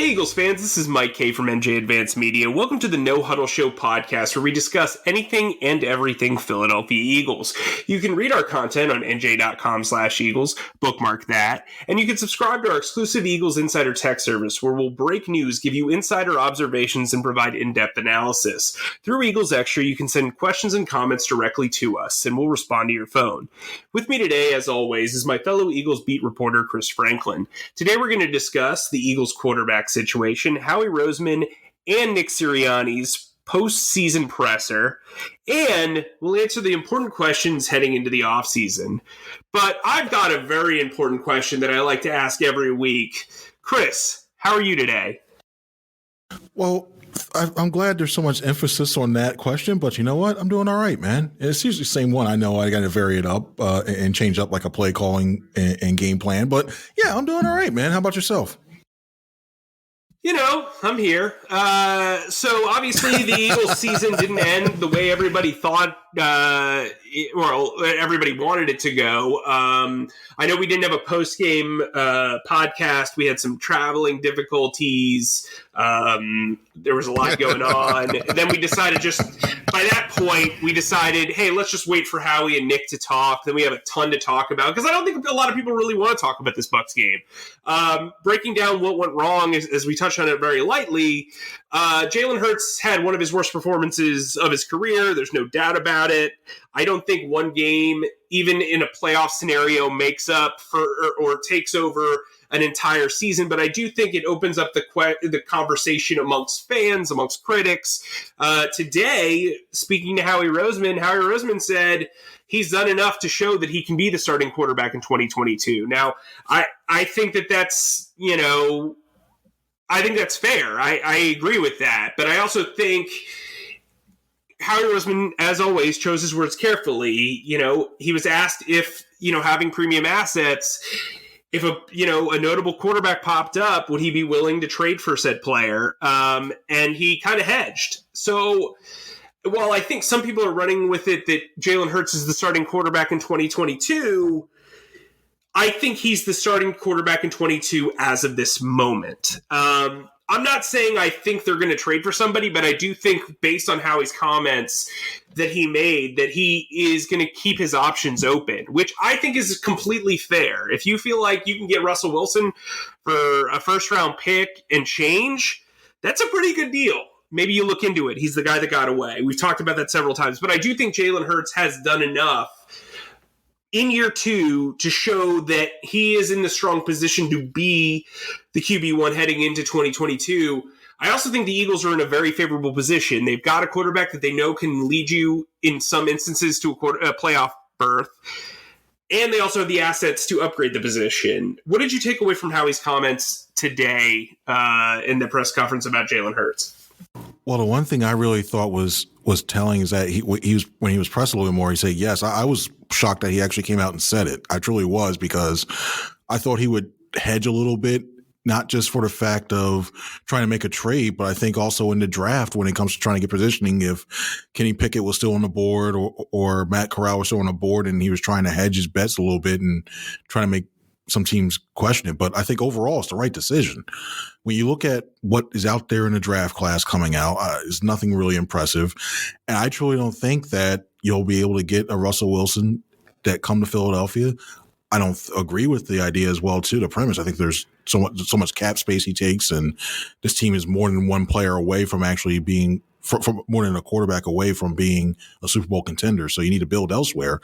Hey Eagles fans, this is Mike Kaye from NJ Advanced Media. Welcome to the No Huddle Show podcast, where we discuss anything and everything Philadelphia Eagles. You can read our content on NJ.com/Eagles, bookmark that, and you can subscribe to our exclusive Eagles Insider Tech service, where we'll break news, give you insider observations, and provide in-depth analysis. Through Eagles Extra, you can send questions and comments directly to us, and we'll respond to your phone. With me today, as always, is my fellow Eagles beat reporter, Chris Franklin. Today we're going to discuss the Eagles quarterback situation, Howie Roseman and Nick Sirianni's postseason presser, and we'll answer the important questions heading into the offseason. But I've got a very important question that I like to ask every week. Chris, how are you today? Well, I'm glad there's so much emphasis on that question, but you know what? I'm doing all right, man. It's usually the same one. I know I got to vary it up and change up like a play calling and game plan, but yeah, I'm doing all right, man. How about yourself? You know, I'm here. So obviously the Eagles season didn't end the way everybody thought, or everybody wanted it to go. I know we didn't have a post-game podcast. We had some traveling difficulties. There was a lot going on. And then we decided by that point, we decided, hey, let's just wait for Howie and Nick to talk. Then we have a ton to talk about, because I don't think a lot of people really want to talk about this Bucs game. Breaking down what went wrong, as we touched on it very lightly, Jalen Hurts had one of his worst performances of his career. There's no doubt about it. I don't think one game, even in a playoff scenario, makes up for or takes over an entire season, but I do think it opens up the conversation amongst fans, amongst critics. Today, speaking to Howie Roseman said he's done enough to show that he can be the starting quarterback in 2022. Now, I think that's, I think that's fair. I agree with that, but I also think Howie Roseman, as always, chose his words carefully. He was asked if, having premium assets, if a notable quarterback popped up, would he be willing to trade for said player? And he kind of hedged. So while I think some people are running with it that Jalen Hurts is the starting quarterback in 2022, I think he's the starting quarterback in 22 as of this moment. I'm not saying I think they're going to trade for somebody, but I do think, based on Howie's comments that he made, that he is going to keep his options open, which I think is completely fair. If you feel like you can get Russell Wilson for a first-round pick and change, that's a pretty good deal. Maybe you look into it. He's the guy that got away. We've talked about that several times, but I do think Jalen Hurts has done enough in year two to show that he is in the strong position to be the QB1 heading into 2022. I also think the Eagles are in a very favorable position. They've got a quarterback that they know can lead you in some instances to a playoff berth, and they also have the assets to upgrade the position. What did you take away from Howie's comments today in the press conference about Jalen Hurts? Well, the one thing I really thought was telling is that he was, when he was pressed a little bit more, he said, yes, I was shocked that he actually came out and said it. I truly was, because I thought he would hedge a little bit, not just for the fact of trying to make a trade, but I think also in the draft when it comes to trying to get positioning, if Kenny Pickett was still on the board or Matt Corral was still on the board, and he was trying to hedge his bets a little bit and trying to make some teams question it. But I think overall it's the right decision. When you look at what is out there in the draft class coming out, it's nothing really impressive. And I truly don't think that you'll be able to get a Russell Wilson that come to Philadelphia. I don't agree with the idea as well, too, the premise. I think there's so much cap space he takes, and this team is more than one player away from actually being from more than a quarterback away from being a Super Bowl contender. So you need to build elsewhere.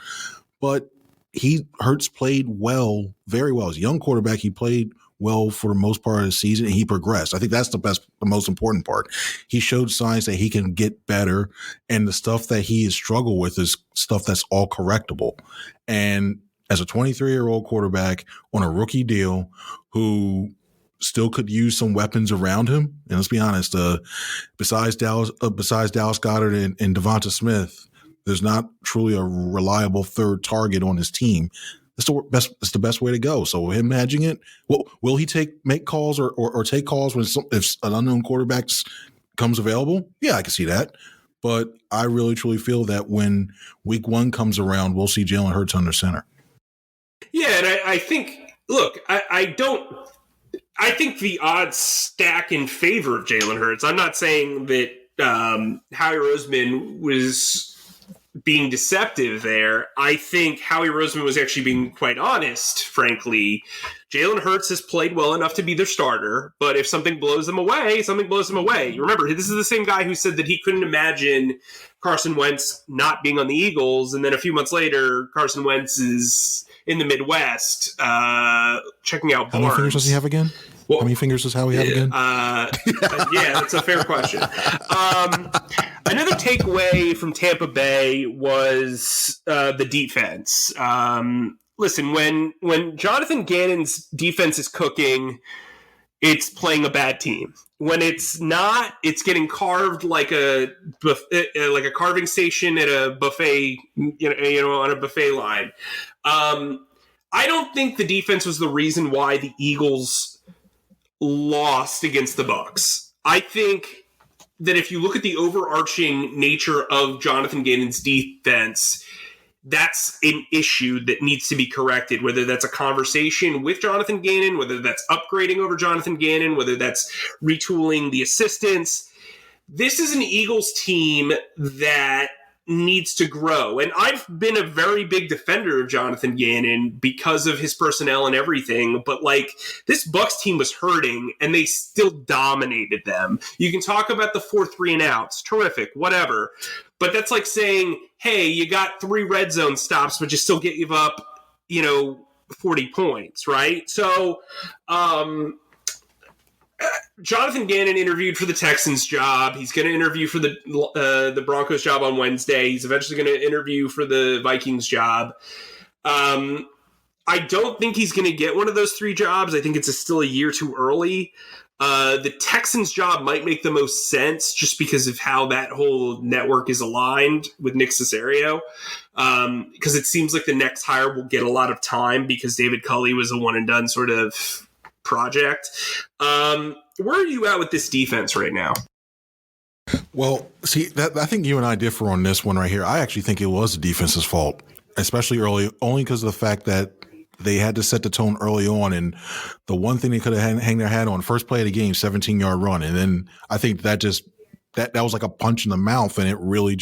But Hurts played well, very well. As a young quarterback, he played well for the most part of the season, and he progressed. I think that's the most important part. He showed signs that he can get better, and the stuff that he has struggled with is stuff that's all correctable. And as a 23-year-old quarterback on a rookie deal who still could use some weapons around him, and let's be honest, besides Dallas Goedert and Devonta Smith, there's not truly a reliable third target on his team. It's the best way to go. So him hedging it, will he make calls or take calls if an unknown quarterback comes available? Yeah, I can see that. But I really truly feel that when week one comes around, we'll see Jalen Hurts under center. Yeah, and I think, look, I don't I think the odds stack in favor of Jalen Hurts. I'm not saying that Howie Roseman was being deceptive there. I think Howie Roseman was actually being quite honest, frankly. Jalen Hurts has played well enough to be their starter, but if something blows them away, something blows them away. Remember, this is the same guy who said that he couldn't imagine Carson Wentz not being on the Eagles, and then a few months later, Carson Wentz is in the Midwest checking out Barnes. How many fingers does he have again? Well, how many fingers does Howie have again? Yeah, that's a fair question. Another takeaway from Tampa Bay was the defense. Listen, when Jonathan Gannon's defense is cooking, it's playing a bad team. When it's not, it's getting carved like a carving station at a buffet, on a buffet line. I don't think the defense was the reason why the Eagles lost against the Bucs. I think that if you look at the overarching nature of Jonathan Gannon's defense, that's an issue that needs to be corrected, whether that's a conversation with Jonathan Gannon, whether that's upgrading over Jonathan Gannon, whether that's retooling the assistants. This is an Eagles team that needs to grow. And I've been a very big defender of Jonathan Gannon because of his personnel and everything. But this Bucs team was hurting and they still dominated them. You can talk about the 4 3-and-outs. Terrific, whatever. But that's like saying, hey, you got 3 red zone stops, but you still give up, 40 points, right? So, Jonathan Gannon interviewed for the Texans job. He's going to interview for the Broncos job on Wednesday. He's eventually going to interview for the Vikings job. I don't think he's going to get one of those 3 jobs. I think it's still a year too early. The Texans job might make the most sense just because of how that whole network is aligned with Nick Sirianni. Because it seems like the next hire will get a lot of time because David Culley was a one-and-done sort of project. Where are you at with this defense right now? Well, see, I think you and I differ on this one right here. I actually think it was the defense's fault, especially early, only because of the fact that they had to set the tone early on. And the one thing they could have hang their hat on, first play of the game, 17-yard run. And then I think that was like a punch in the mouth. And it really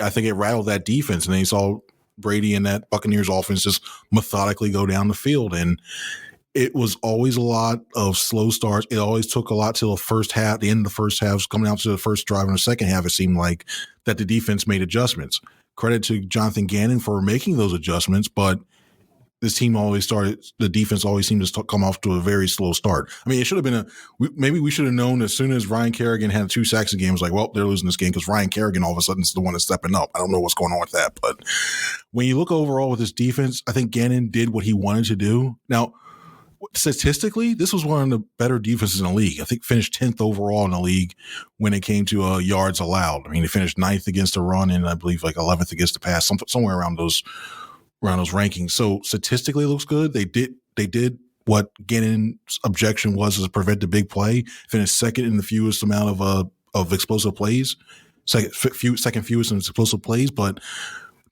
I think it rattled that defense. And then you saw Brady and that Buccaneers offense just methodically go down the field. And it was always a lot of slow starts. It always took a lot till the first half, the end of the first half, coming out to the first drive in the second half. It seemed like that the defense made adjustments. Credit to Jonathan Gannon for making those adjustments, but the defense always seemed to come off to a very slow start. I mean, it should have been maybe we should have known as soon as Ryan Kerrigan had 2 sacks a game, it was like, well, they're losing this game because Ryan Kerrigan all of a sudden is the one that's stepping up. I don't know what's going on with that. But when you look overall with this defense, I think Gannon did what he wanted to do. Now, statistically, this was one of the better defenses in the league. I think finished 10th overall in the league when it came to yards allowed. I mean, they finished 9th against the run and I believe 11th against the pass, somewhere around those rankings. So statistically, it looks good. They did what Gannon's objection was to prevent the big play. Finished second in the fewest amount of explosive plays, second fewest in explosive plays. But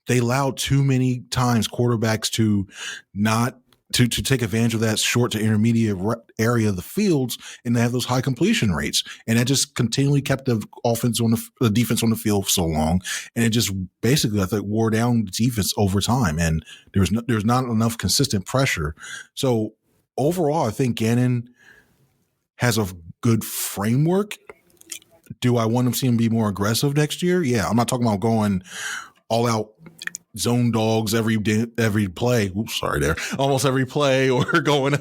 they allowed too many times quarterbacks to not to take advantage of that short to intermediate area of the fields and they have those high completion rates. And that just continually kept the defense on the field for so long. And it just basically, I think, wore down the defense over time. And there's not enough consistent pressure. So overall, I think Gannon has a good framework. Do I want to see him be more aggressive next year? Yeah. I'm not talking about going all out zone dogs every play. Oops, sorry there. Almost every play or going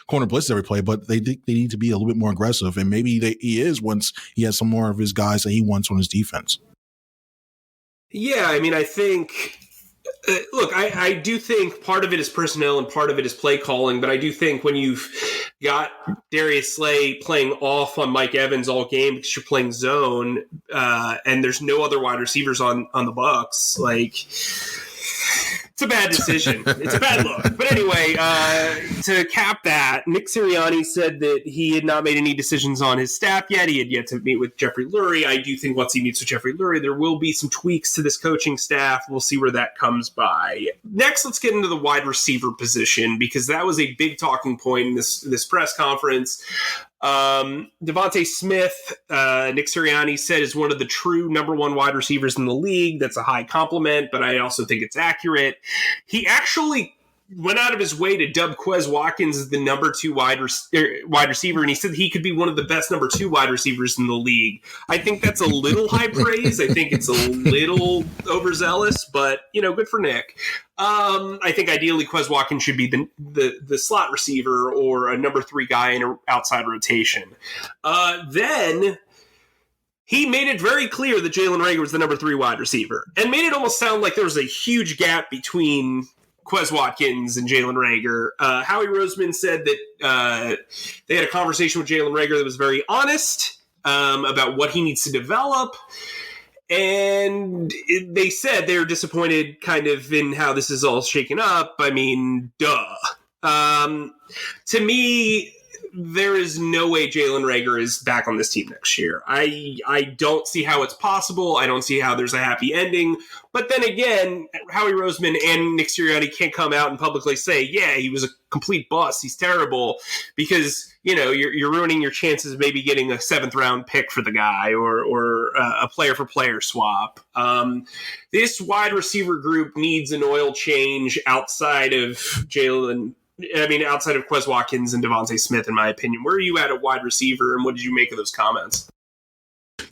corner blitz every play, but they need to be a little bit more aggressive. And maybe he is once he has some more of his guys that he wants on his defense. Yeah, I mean, I think look, I do think part of it is personnel and part of it is play calling, but I do think when you've got Darius Slay playing off on Mike Evans all game because you're playing zone and there's no other wide receivers on the Bucs, It's a bad decision. It's a bad look. But anyway, to cap that, Nick Sirianni said that he had not made any decisions on his staff yet. He had yet to meet with Jeffrey Lurie. I do think once he meets with Jeffrey Lurie, there will be some tweaks to this coaching staff. We'll see where that comes by. Next, let's get into the wide receiver position, because that was a big talking point in this press conference. Devontae Smith, Nick Sirianni said, is one of the true number one wide receivers in the league. That's a high compliment, but I also think it's accurate. He actually went out of his way to dub Quez Watkins as the number two wide receiver, and he said he could be one of the best number two wide receivers in the league. I think that's a little high praise. I think it's a little overzealous, but, good for Nick. I think ideally Quez Watkins should be the slot receiver or a number three guy in an outside rotation. Then he made it very clear that Jalen Reagor was the number three wide receiver, and made it almost sound like there was a huge gap between Quez Watkins and Jalen Reagor. Howie Roseman said that they had a conversation with Jalen Reagor that was very honest about what he needs to develop. And they said they were disappointed kind of in how this is all shaken up. I mean, duh. To me, there is no way Jalen Reagor is back on this team next year. I don't see how it's possible. I don't see how there's a happy ending. But then again, Howie Roseman and Nick Sirianni can't come out and publicly say, yeah, he was a complete bust, he's terrible, because, you're ruining your chances of maybe getting a 7th round pick for the guy or a player for player swap. This wide receiver group needs an oil change outside of outside of Quez Watkins and Devontae Smith, in my opinion. Where are you at wide receiver, and what did you make of those comments?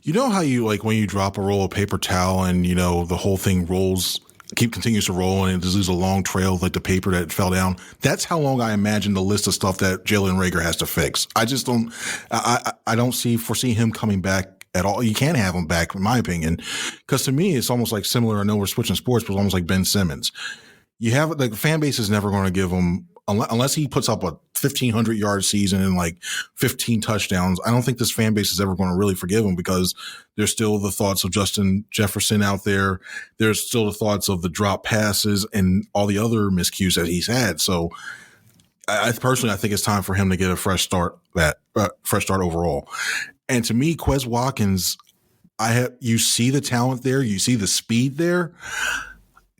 You know how you, like, when you drop a roll of paper towel and, the whole thing continues to roll and it just leaves a long trail, like the paper that fell down? That's how long I imagine the list of stuff that Jalen Reagor has to fix. I just don't, I don't foresee him coming back at all. You can't have him back, in my opinion, because to me, it's almost like similar. I know we're switching sports, but it's almost like Ben Simmons. You have, the fan base is never going to give him, unless he puts up a 1,500-yard season and like 15 touchdowns. I don't think this fan base is ever going to really forgive him, because there's still the thoughts of Justin Jefferson out there. There's still the thoughts of the drop passes and all the other miscues that he's had. So I personally think it's time for him to get a fresh start overall. And to me, Quez Watkins, you see the talent there. You see the speed there.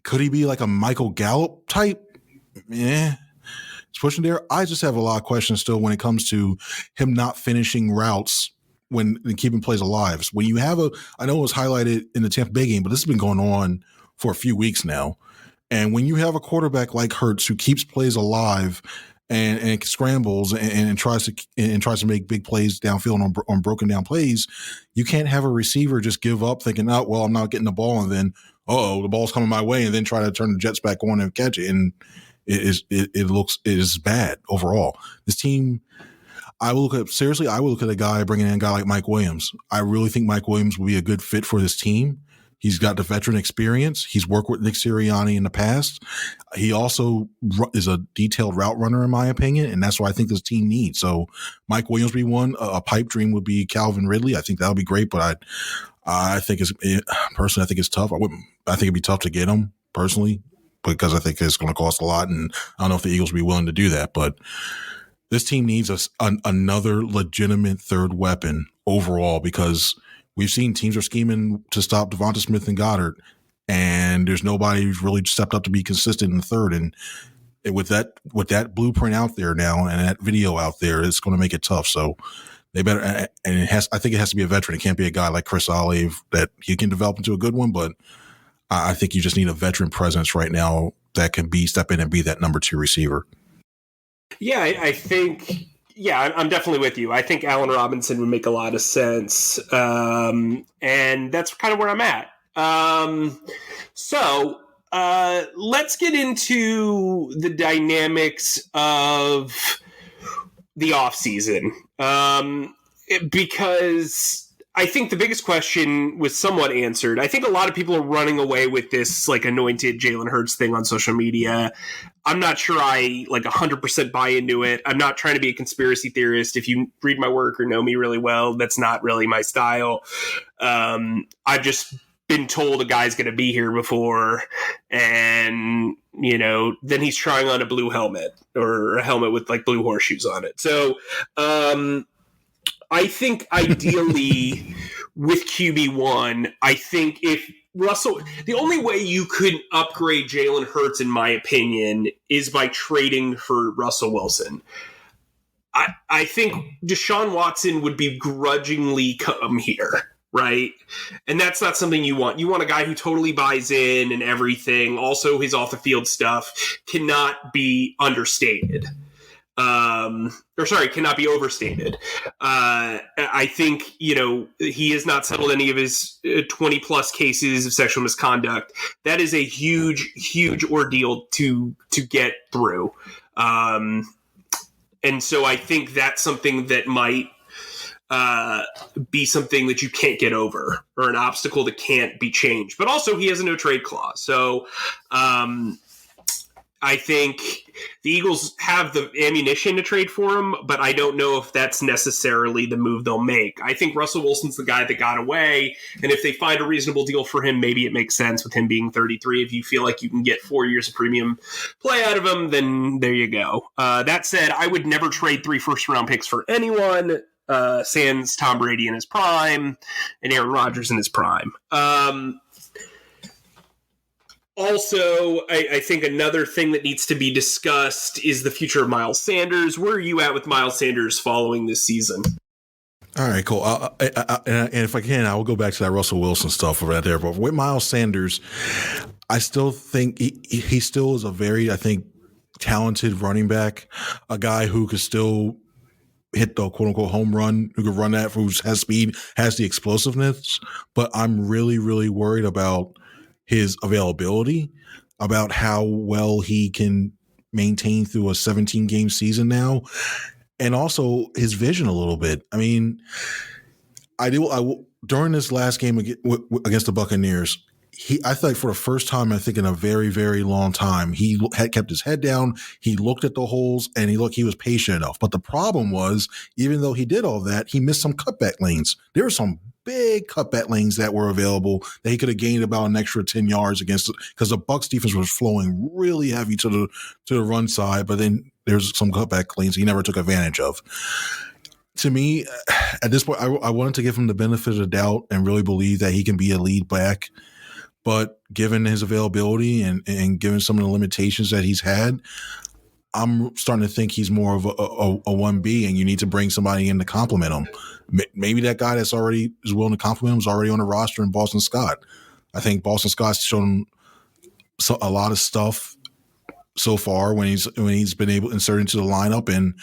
Could he be like a Michael Gallup type? Yeah. It's pushing there. I just have a lot of questions still when it comes to him not finishing routes and keeping plays alive. When you have I know it was highlighted in the Tampa Bay game, but this has been going on for a few weeks now. And when you have a quarterback like Hurts who keeps plays alive and scrambles and tries to make big plays downfield on broken down plays, you can't have a receiver just give up thinking, oh, well, I'm not getting the ball, and then, the ball's coming my way, and then try to turn the Jets back on and catch it. And it is bad overall. This team, I will look at bringing in a guy like Mike Williams. I really think Mike Williams will be a good fit for this team. He's got the veteran experience. He's worked with Nick Sirianni in the past. He also is a detailed route runner, in my opinion, and that's what I think this team needs. So Mike Williams would be one. A pipe dream would be Calvin Ridley. I think that would be great, but I think it's tough. I think it'd be tough to get him personally, because I think it's going to cost a lot, and I don't know if the Eagles will be willing to do that. But this team needs another legitimate third weapon overall, because we've seen teams are scheming to stop Devonta Smith and Goddard, and there's nobody who's really stepped up to be consistent in the third. And with that blueprint out there now and that video out there, it's going to make it tough. So they better, and I think it has to be a veteran. It can't be a guy like Chris Olave that he can develop into a good one, but I think you just need a veteran presence right now that can step in and be that number two receiver. Yeah, I think. Yeah, I'm definitely with you. I think Allen Robinson would make a lot of sense, and that's kind of where I'm at. So let's get into the dynamics of the offseason, because I think the biggest question was somewhat answered. I think a lot of people are running away with this like anointed Jalen Hurts thing on social media. I'm not sure I 100% buy into it. I'm not trying to be a conspiracy theorist. If you read my work or know me really well, that's not really my style. I've just been told a guy's going to be here before, and then he's trying on a blue helmet or a helmet with like blue horseshoes on it. So I think ideally with QB1, I think if the only way you could upgrade Jalen Hurts, in my opinion, is by trading for Russell Wilson. I think Deshaun Watson would begrudgingly come here, right? And that's not something you want. You want a guy who totally buys in and everything. Also, his off-the-field stuff cannot be understated. Cannot be overstated. I think, he has not settled any of his 20 plus cases of sexual misconduct. That is a huge, huge ordeal to get through. And so I think that's something that might be something that you can't get over, or an obstacle that can't be changed. But also he has a no trade clause. So, I think the Eagles have the ammunition to trade for him, but I don't know if that's necessarily the move they'll make. I think Russell Wilson's the guy that got away, and if they find a reasonable deal for him, maybe it makes sense with him being 33. If you feel like you can get 4 years of premium play out of him, then there you go. That said, I would never trade 3 first-round picks for anyone, sans Tom Brady in his prime and Aaron Rodgers in his prime. Also, I think another thing that needs to be discussed is the future of Miles Sanders. Where are you at with Miles Sanders following this season? All right, cool. And if I can, I will go back to that Russell Wilson stuff right there. But with Miles Sanders, I still think he still is a very, I think, talented running back, a guy who could still hit the quote-unquote home run, who could run that, who has speed, has the explosiveness. But I'm really, really worried about his availability, about how well he can maintain through a 17-game season now, and also his vision a little bit. I mean, during this last game against the Buccaneers, I thought for the first time, I think in a very, very long time, he had kept his head down. He looked at the holes and he was patient enough. But the problem was, even though he did all that, he missed some cutback lanes. There were some big cutback lanes that were available that he could have gained about an extra 10 yards against, because the Bucs defense was flowing really heavy to the run side. But then there's some cutback lanes he never took advantage of. To me, at this point, I wanted to give him the benefit of the doubt and really believe that he can be a lead back. But given his availability and given some of the limitations that he's had, I'm starting to think he's more of a 1B, and you need to bring somebody in to complement him. Maybe that guy that's already is willing to compliment him is already on the roster in Boston Scott. I think Boston Scott's shown a lot of stuff so far when he's been able to insert into the lineup, and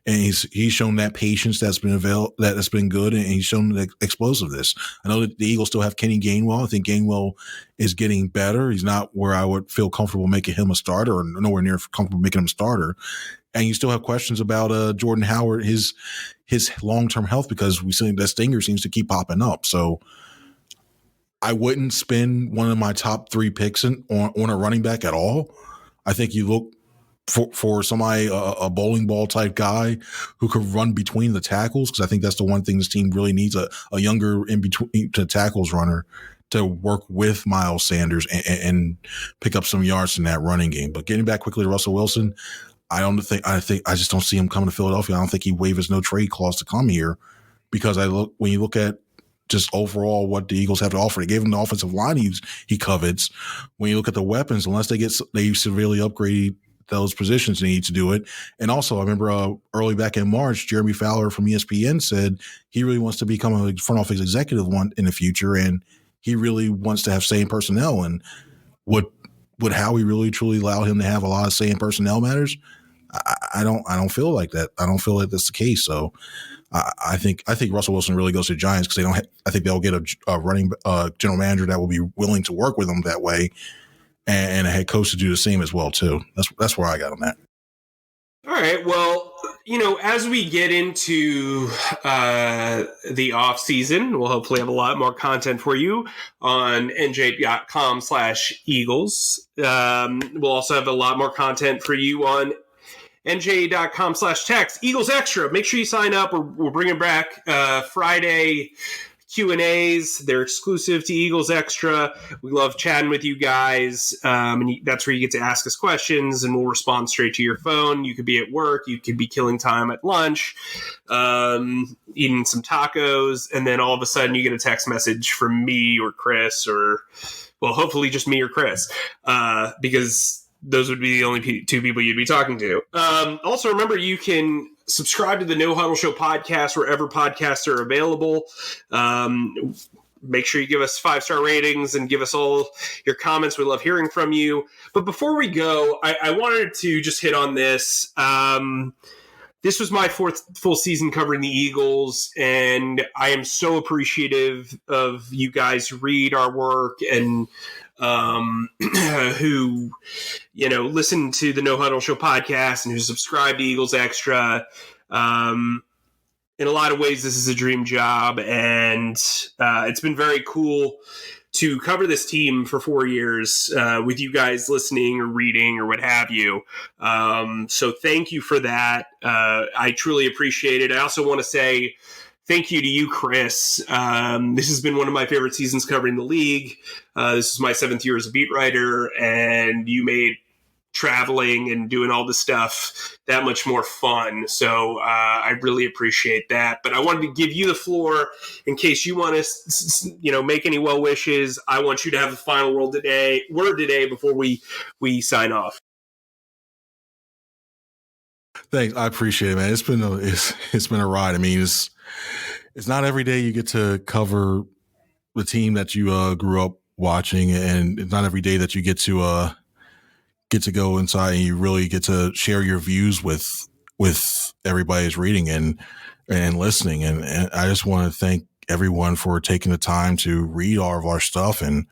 he's shown that patience that's been good, and he's shown the explosiveness. I know that the Eagles still have Kenny Gainwell. I think Gainwell is getting better. He's not where I would feel comfortable making him a starter, or nowhere near comfortable making him a starter. And you still have questions about Jordan Howard, his long-term health, because we see that stinger seems to keep popping up. So I wouldn't spend one of my top 3 picks on a running back at all. I think you look for somebody, a bowling ball type guy who could run between the tackles, because I think that's the one thing this team really needs, a younger in between to tackles runner to work with Miles Sanders and pick up some yards in that running game. But getting back quickly to Russell Wilson, I just don't see him coming to Philadelphia. I don't think he waived his no trade clause to come here, because when you look at just overall what the Eagles have to offer, they gave him the offensive line he covets. When you look at the weapons, unless they severely upgrade those positions, they need to do it. And also, I remember early back in March, Jeremy Fowler from ESPN said he really wants to become a front office executive in the future, and he really wants to have say in personnel. And would Howie really truly allow him to have a lot of say in personnel matters? I don't feel like that. I don't feel like that's the case. So I think Russell Wilson really goes to the Giants, because I think they'll get a running general manager that will be willing to work with them that way, and a head coach to do the same as well too. That's where I got on that. All right. Well, as we get into the off season, we'll hopefully have a lot more content for you on NJ.com/Eagles. We'll also have a lot more content for you on NJ.com/text. Eagles Extra. Make sure you sign up. We're bringing back Friday Q&As. They're exclusive to Eagles Extra. We love chatting with you guys. And that's where you get to ask us questions, and we'll respond straight to your phone. You could be at work. You could be killing time at lunch, eating some tacos, and then all of a sudden you get a text message from me or Chris, or, well, hopefully just me or Chris, because those would be the only two people you'd be talking to. Also, remember, you can subscribe to the No Huddle Show podcast wherever podcasts are available. Make sure you give us 5-star ratings and give us all your comments. We love hearing from you. But before we go, I wanted to just hit on this. This was my 4th full season covering the Eagles, and I am so appreciative of you guys who read our work and who, listen to the No Huddle Show podcast and who subscribe to Eagles Extra. In a lot of ways, this is a dream job, and it's been very cool to cover this team for 4 years with you guys listening or reading or what have you. So thank you for that. I truly appreciate it. I also want to say thank you to you, Chris. This has been one of my favorite seasons covering the league. This is my 7th year as a beat writer, and you made traveling and doing all this stuff that much more fun. So I really appreciate that. But I wanted to give you the floor in case you want to, make any well wishes. I want you to have the final word today before we sign off. Thanks. I appreciate it, man. It's been a ride. I mean, it's not every day you get to cover the team that you grew up watching, and it's not every day that you get to go inside and you really get to share your views with everybody who's reading and listening. And I just want to thank everyone for taking the time to read all of our stuff and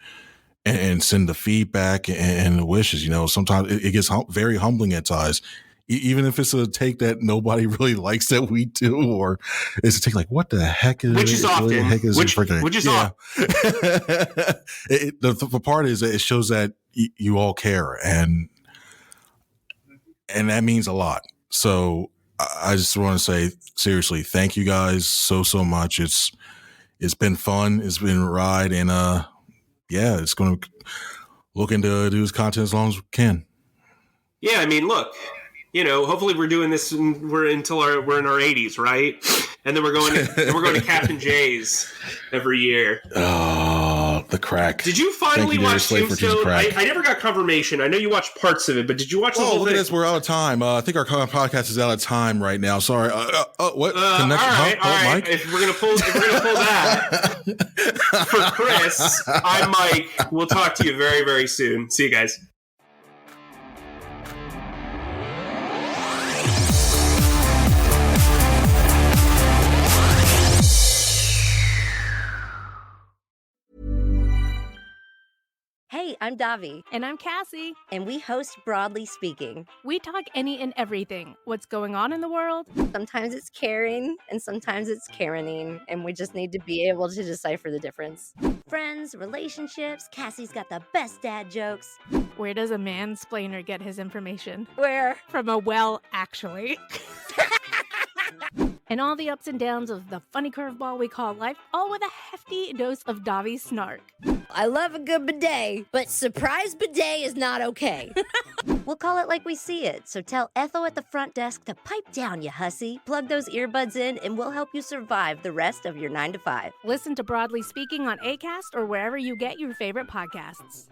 send the feedback and the wishes. Sometimes it gets very humbling at times. Even if it's a take that nobody really likes that we do, or it's a take like, what the heck is it? Which is often. Which is often. The part is that it shows that you all care, and that means a lot. So I just want to say, seriously, thank you guys so much. It's been fun. It's been a ride, and it's going to looking to do this content as long as we can. Yeah, I mean, look. Hopefully we're doing this we're in our 80s, right? And then we're going to Captain Jay's every year. Oh, the crack! Did you finally watch Tombstone? I never got confirmation. I know you watched parts of it, but did you watch the whole thing? Look at this. We're out of time. I think our podcast is out of time right now. Sorry. What? All right. Mike? If we're gonna pull that for Chris, I'm Mike. We'll talk to you very, very soon. See you guys. Hey, I'm Davi. And I'm Cassie. And we host Broadly Speaking. We talk any and everything. What's going on in the world? Sometimes it's caring, and sometimes it's Karening, and we just need to be able to decipher the difference. Friends, relationships, Cassie's got the best dad jokes. Where does a mansplainer get his information? Where? From a well, actually. And all the ups and downs of the funny curveball we call life, all with a hefty dose of Davi's snark. I love a good bidet, but surprise bidet is not okay. We'll call it like we see it, so tell Ethel at the front desk to pipe down, you hussy. Plug those earbuds in, and we'll help you survive the rest of your 9 to 5. Listen to Broadly Speaking on Acast or wherever you get your favorite podcasts.